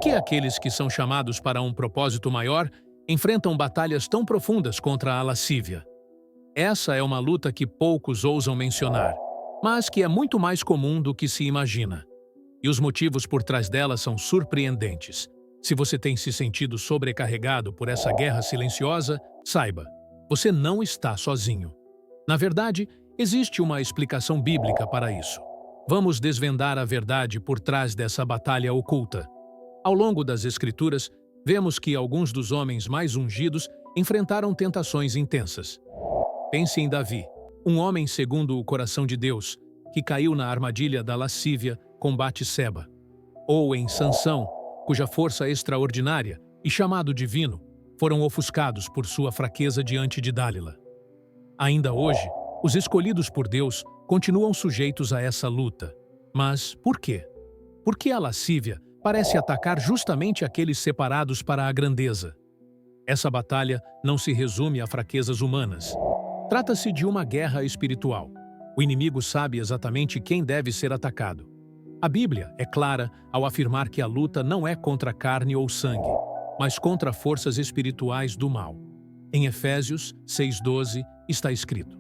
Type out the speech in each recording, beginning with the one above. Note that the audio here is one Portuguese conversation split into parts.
que aqueles que são chamados para um propósito maior enfrentam batalhas tão profundas contra a lascívia? Essa é uma luta que poucos ousam mencionar, mas que é muito mais comum do que se imagina. E os motivos por trás dela são surpreendentes. Se você tem se sentido sobrecarregado por essa guerra silenciosa, saiba, você não está sozinho. Na verdade, existe uma explicação bíblica para isso. Vamos desvendar a verdade por trás dessa batalha oculta. Ao longo das Escrituras, vemos que alguns dos homens mais ungidos enfrentaram tentações intensas. Pense em Davi, um homem segundo o coração de Deus, que caiu na armadilha da lascívia com Batseba. Ou em Sansão, cuja força extraordinária e chamado divino foram ofuscados por sua fraqueza diante de Dálila. Ainda hoje, os escolhidos por Deus continuam sujeitos a essa luta. Mas por quê? Porque a lascívia parece atacar justamente aqueles separados para a grandeza. Essa batalha não se resume a fraquezas humanas. Trata-se de uma guerra espiritual. O inimigo sabe exatamente quem deve ser atacado. A Bíblia é clara ao afirmar que a luta não é contra carne ou sangue, mas contra forças espirituais do mal. Em Efésios 6:12 está escrito: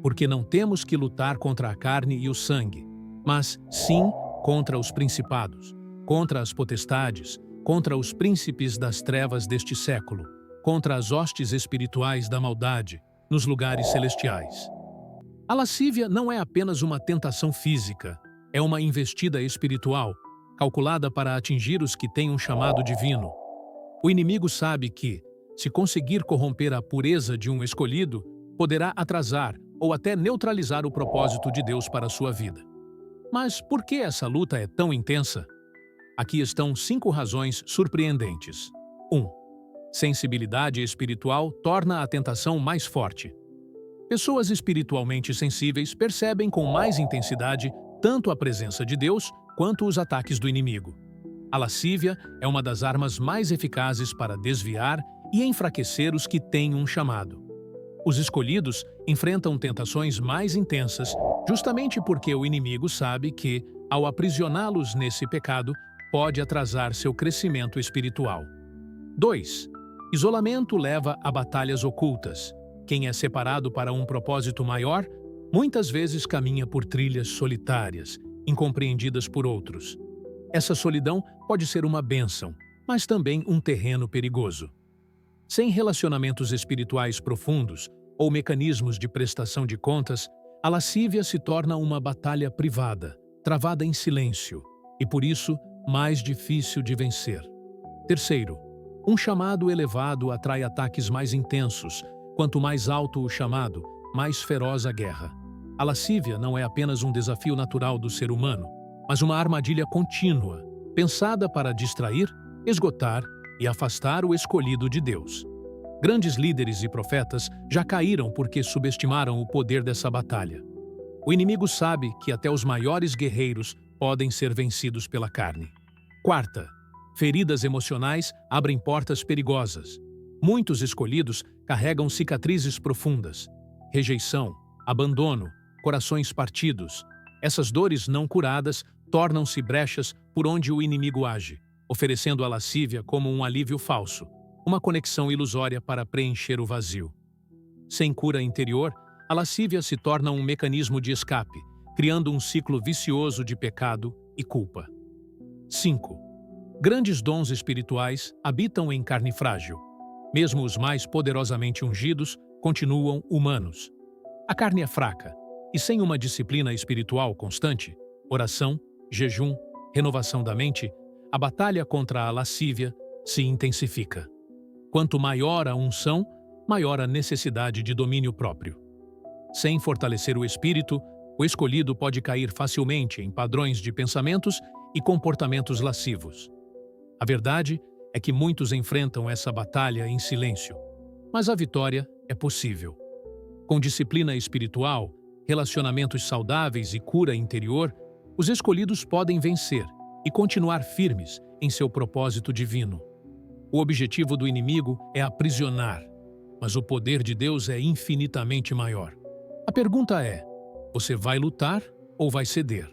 porque não temos que lutar contra a carne e o sangue, mas sim contra os principados, contra as potestades, contra os príncipes das trevas deste século, contra as hostes espirituais da maldade nos lugares celestiais. A lascívia não é apenas uma tentação física, é uma investida espiritual, calculada para atingir os que têm um chamado divino. O inimigo sabe que, se conseguir corromper a pureza de um escolhido, poderá atrasar ou até neutralizar o propósito de Deus para a sua vida. Mas por que essa luta é tão intensa? Aqui estão 5 razões surpreendentes. 1. Sensibilidade espiritual torna a tentação mais forte. Pessoas espiritualmente sensíveis percebem com mais intensidade tanto a presença de Deus quanto os ataques do inimigo. A lascívia é uma das armas mais eficazes para desviar e enfraquecer os que têm um chamado. Os escolhidos enfrentam tentações mais intensas justamente porque o inimigo sabe que, ao aprisioná-los nesse pecado, pode atrasar seu crescimento espiritual. 2. Isolamento leva a batalhas ocultas. Quem é separado para um propósito maior, muitas vezes caminha por trilhas solitárias, incompreendidas por outros. Essa solidão pode ser uma bênção, mas também um terreno perigoso. Sem relacionamentos espirituais profundos ou mecanismos de prestação de contas, a lascívia se torna uma batalha privada, travada em silêncio, e por isso mais difícil de vencer. 3. Um chamado elevado atrai ataques mais intensos. Quanto mais alto o chamado, mais feroz a guerra. A lascívia não é apenas um desafio natural do ser humano, mas uma armadilha contínua, pensada para distrair, esgotar e afastar o escolhido de Deus. Grandes líderes e profetas já caíram porque subestimaram o poder dessa batalha. O inimigo sabe que até os maiores guerreiros podem ser vencidos pela carne. 4. Feridas emocionais abrem portas perigosas. Muitos escolhidos carregam cicatrizes profundas, rejeição, abandono, corações partidos. Essas dores não curadas tornam-se brechas por onde o inimigo age, oferecendo a lascívia como um alívio falso, uma conexão ilusória para preencher o vazio. Sem cura interior, a lascívia se torna um mecanismo de escape, criando um ciclo vicioso de pecado e culpa. 5. Grandes dons espirituais habitam em carne frágil. Mesmo os mais poderosamente ungidos continuam humanos. A carne é fraca, e sem uma disciplina espiritual constante, oração, jejum, renovação da mente, a batalha contra a lascívia se intensifica. Quanto maior a unção, maior a necessidade de domínio próprio. Sem fortalecer o espírito, o escolhido pode cair facilmente em padrões de pensamentos e comportamentos lascivos. A verdade é que muitos enfrentam essa batalha em silêncio, mas a vitória é possível. Com disciplina espiritual, relacionamentos saudáveis e cura interior, os escolhidos podem vencer e continuar firmes em seu propósito divino. O objetivo do inimigo é aprisionar, mas o poder de Deus é infinitamente maior. A pergunta é: você vai lutar ou vai ceder?